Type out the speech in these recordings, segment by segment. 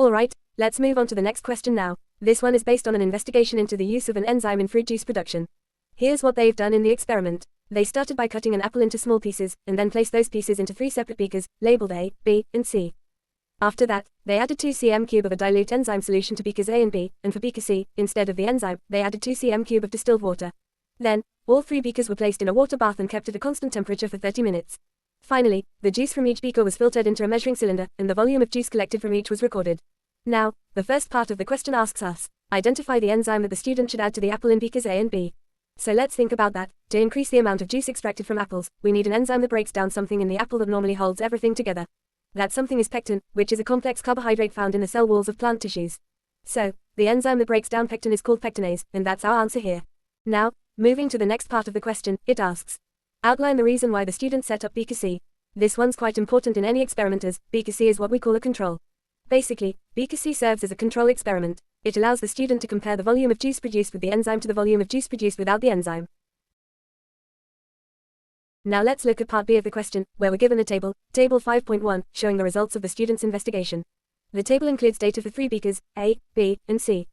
Alright, let's move on to the next question now. This one is based on an investigation into the use of an enzyme in fruit juice production. Here's what they've done in the experiment. They started by cutting an apple into small pieces, and then placed those pieces into 3 separate beakers, labeled A, B, and C. After that, they added 2 cm³ of a dilute enzyme solution to beakers A and B, and for beaker C, instead of the enzyme, they added 2 cm³ of distilled water. Then, all 3 beakers were placed in a water bath and kept at a constant temperature for 30 minutes. Finally, the juice from each beaker was filtered into a measuring cylinder, and the volume of juice collected from each was recorded. Now, the first part of the question asks us, identify the enzyme that the student should add to the apple in beakers A and B. So let's think about that. To increase the amount of juice extracted from apples, we need an enzyme that breaks down something in the apple that normally holds everything together. That something is pectin, which is a complex carbohydrate found in the cell walls of plant tissues. So, the enzyme that breaks down pectin is called pectinase, and that's our answer here. Now, moving to the next part of the question, it asks, outline the reason why the student set up beaker C. This one's quite important in any experiment as beaker C is what we call a control. Basically, beaker C serves as a control experiment. It allows the student to compare the volume of juice produced with the enzyme to the volume of juice produced without the enzyme. Now let's look at part B of the question, where we're given a table, table 5.1, showing the results of the student's investigation. The table includes data for 3 beakers, A, B, and C.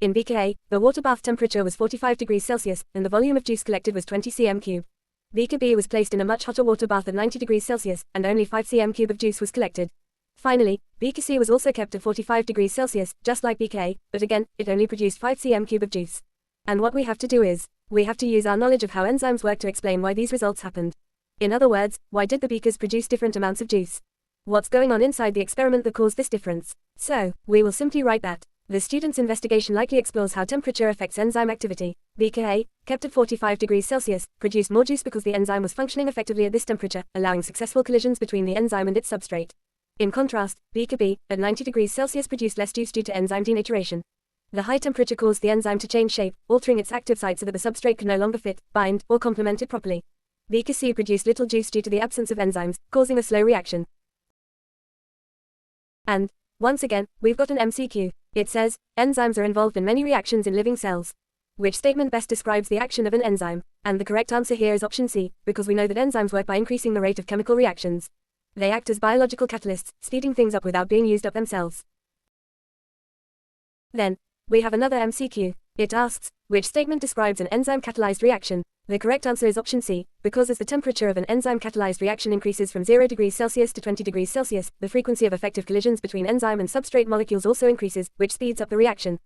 In beaker A, the water bath temperature was 45 degrees Celsius, and the volume of juice collected was 20 cm³. Beaker B was placed in a much hotter water bath at 90 degrees Celsius, and only 5 cm³ of juice was collected. Finally, beaker C was also kept at 45 degrees Celsius, just like beaker A, but again, it only produced 5 cm³ of juice. And what we have to do is, we have to use our knowledge of how enzymes work to explain why these results happened. In other words, why did the beakers produce different amounts of juice? What's going on inside the experiment that caused this difference? So, we will simply write that. The student's investigation likely explores how temperature affects enzyme activity. Beaker A, kept at 45 degrees Celsius, produced more juice because the enzyme was functioning effectively at this temperature, allowing successful collisions between the enzyme and its substrate. In contrast, beaker B, at 90 degrees Celsius produced less juice due to enzyme denaturation. The high temperature caused the enzyme to change shape, altering its active site so that the substrate could no longer fit, bind, or complement it properly. Beaker C produced little juice due to the absence of enzymes, causing a slow reaction. And, once again, we've got an MCQ. It says, enzymes are involved in many reactions in living cells. Which statement best describes the action of an enzyme? And the correct answer here is option C, because we know that enzymes work by increasing the rate of chemical reactions. They act as biological catalysts, speeding things up without being used up themselves. Then, we have another MCQ. It asks, which statement describes an enzyme-catalyzed reaction? The correct answer is option C, because as the temperature of an enzyme-catalyzed reaction increases from 0 degrees Celsius to 20 degrees Celsius, the frequency of effective collisions between enzyme and substrate molecules also increases, which speeds up the reaction.